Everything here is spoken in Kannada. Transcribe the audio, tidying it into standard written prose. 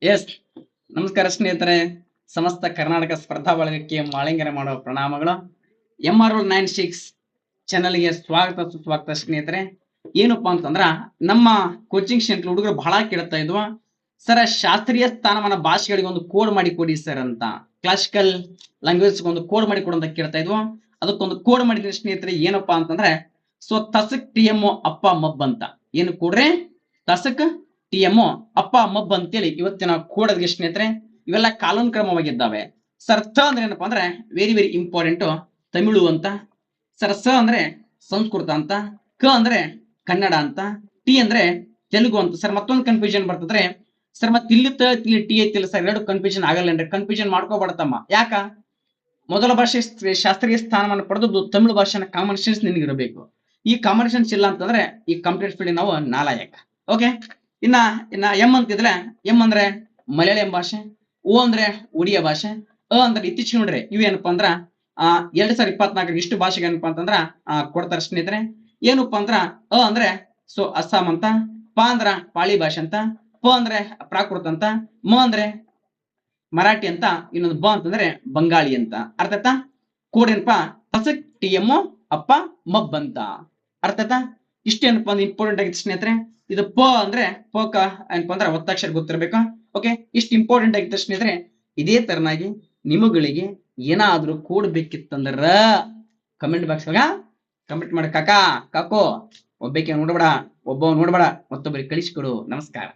ಎಸ್ ನಮಸ್ಕಾರ ಸ್ನೇಹಿತರೆ. ಸಮಸ್ತ ಕರ್ನಾಟಕ ಸ್ಪರ್ಧಾ ಬಳಗಕ್ಕೆ ಮಾಳಿಂಗರ ಮಾಡುವ ಪ್ರಣಾಮಗಳು. MR96 ಚಾನಲ್ಗೆ ಸ್ವಾಗತ ಸುಸ್ವಾಗತ ಸ್ನೇಹಿತರೆ. ಏನಪ್ಪಾ ಅಂತಂದ್ರ ನಮ್ಮ ಕೋಚಿಂಗ್ ಸೆಂಟರ್ ಹುಡುಗರು ಬಹಳ ಕೇಳ್ತಾ ಇದ್ವು, ಸರ್ ಶಾಸ್ತ್ರೀಯ ಸ್ಥಾನಮಾನ ಭಾಷೆಗಳಿಗೆ ಒಂದು ಕೋಡ್ ಮಾಡಿ ಕೊಡಿ ಸರ್ ಅಂತ, ಕ್ಲಾಸಿಕಲ್ ಲ್ಯಾಂಗ್ವೇಜ್ ಒಂದು ಕೋಡ್ ಮಾಡಿ ಕೊಡು ಅಂತ ಕೇಳ್ತಾ ಇದ್ವು. ಅದಕ್ಕೊಂದು ಕೋಡ್ ಮಾಡಿದ್ರೆ ಸ್ನೇಹಿತರೆ ಏನಪ್ಪಾ ಅಂತಂದ್ರೆ ತಸಕ್ TMO ಅಪ್ಪ ಮಬ್ ಅಂತ. ಏನು ಕೊಡ್ರಿ? ತಸಕ್ TMO ಅಪ್ಪ ಮಬ್ ಅಂತೇಳಿ ಇವತ್ತಿನ ಕೋಡದ್ಗೆ ಸ್ನೇಹಿತರೆ ಇವೆಲ್ಲ ಕಾನೂನು ಕ್ರಮವಾಗಿದ್ದಾವೆ. ಸರ್ ತ ಅಂದ್ರೆ ಏನಪ್ಪಾ ಅಂದ್ರೆ ವೆರಿ ವೆರಿ ಇಂಪಾರ್ಟೆಂಟ್ ತಮಿಳು ಅಂತ. ಸರ್ ಸ ಅಂದ್ರೆ ಸಂಸ್ಕೃತ ಅಂತ, ಕ ಅಂದ್ರೆ ಕನ್ನಡ ಅಂತ, ಟಿ ಅಂದ್ರೆ ತೆಲುಗು ಅಂತ. ಸರ್ ಮತ್ತೊಂದು ಕನ್ಫ್ಯೂಷನ್ ಬರ್ತದ್ರೆ, ಸರ್ ಮತ್ತೆ ಇಲ್ಲಿ ಟಿ ಐತಿಲ್ಲ ಸರ್, ಎರಡು ಕನ್ಫ್ಯೂಷನ್ ಆಗಲ್ಲ. ಕನ್ಫ್ಯೂಷನ್ ಮಾಡ್ಕೋಬಾರ್ದಮ್ಮ. ಯಾಕ? ಮೊದಲ ಭಾಷೆ ಶಾಸ್ತ್ರೀಯ ಸ್ಥಾನವನ್ನು ಪಡೆದದ್ದು ತಮಿಳು ಭಾಷೆನ ಕಾಮನ್ ಸೆನ್ಸ್ ನಿನಗಿರಬೇಕು. ಈ ಕಾಮನ್ ಸೆನ್ಸ್ ಇಲ್ಲ ಅಂತಂದ್ರೆ ಈ ಕಂಪ್ಲೀಟ್ ಫೀಲ್ಡ್ ನಾವು ನಾಲಾಯಕ. ಓಕೆ, ಇನ್ನ ಎಂ ಅಂತಿದ್ರೆ, ಎಂ ಅಂದ್ರೆ ಮಲಯಾಳಂ ಭಾಷೆ, ಓ ಅಂದ್ರೆ ಒಡಿಯಾ ಭಾಷೆ, ಅ ಅಂದ್ರೆ ಇತ್ತೀಚೆಗೆ ನೋಡ್ರಿ ಇವೇನಪ್ಪಾ ಅಂದ್ರ 2024 ಇಷ್ಟು ಭಾಷೆಗೆ ಏನಪ್ಪಾ ಅಂತಂದ್ರ ಕೊಡ್ತಾರೆ ಸ್ನೇಹಿತರೆ. ಏನಪ್ಪಾ ಅಂದ್ರ ಅ ಅಂದ್ರೆ ಅಸ್ಸಾಂ ಅಂತ, ಪ ಅಂದ್ರ ಪಾಳಿ ಭಾಷೆ ಅಂತ, ಪ ಅಂದ್ರೆ ಪ್ರಾಕೃತ ಅಂತ, ಮ ಅಂದ್ರೆ ಮರಾಠಿ ಅಂತ, ಇನ್ನೊಂದು ಬ ಅಂತಂದ್ರೆ ಬಂಗಾಳಿ ಅಂತ. ಅರ್ಥ ಆಯ್ತಾ? ಕೋಡ್ ಏನಪ್ಪಾ ತಸಕ್ TMO ಅಪ್ಪ ಮಬ್ ಅಂತ. ಅರ್ಥ ಆಯ್ತಾ? ಇಷ್ಟೇನಪ್ಪ ಅಂದ್ರೆ ಇಂಪಾರ್ಟೆಂಟ್ ಆಗಿತ್ತು ಸ್ನೇಹಿತರೆ. ಇದು ಪ ಅಂದ್ರೆ ಪಕ ಏನಪ್ಪಾ ಅಂದ್ರೆ ಒತ್ತಕ್ಷರ ಗೊತ್ತಿರ್ಬೇಕು. ಓಕೆ, ಇಷ್ಟು ಇಂಪಾರ್ಟೆಂಟ್ ಆಗಿತ್ತು ಸ್ನೇಹಿತರೆ. ಇದೇ ತರನಾಗಿ ನಿಮಗಳಿಗೆ ಏನಾದ್ರೂ ಕೋಡ್ ಬೇಕಿತ್ತಂದ್ರ ಕಮೆಂಟ್ ಬಾಕ್ಸ್ ಒಳಗ ಕಮೆಂಟ್ ಮಾಡಿ. ಕಾಕೋ ಒಬ್ಬಕ್ಕೆ ನೋಡ್ಬೇಡ, ಒಬ್ಬ ನೋಡ್ಬೇಡ, ಮತ್ತೊಬ್ಬರಿಗೆ ಕಳಿಸಿಕೊಡು. ನಮಸ್ಕಾರ.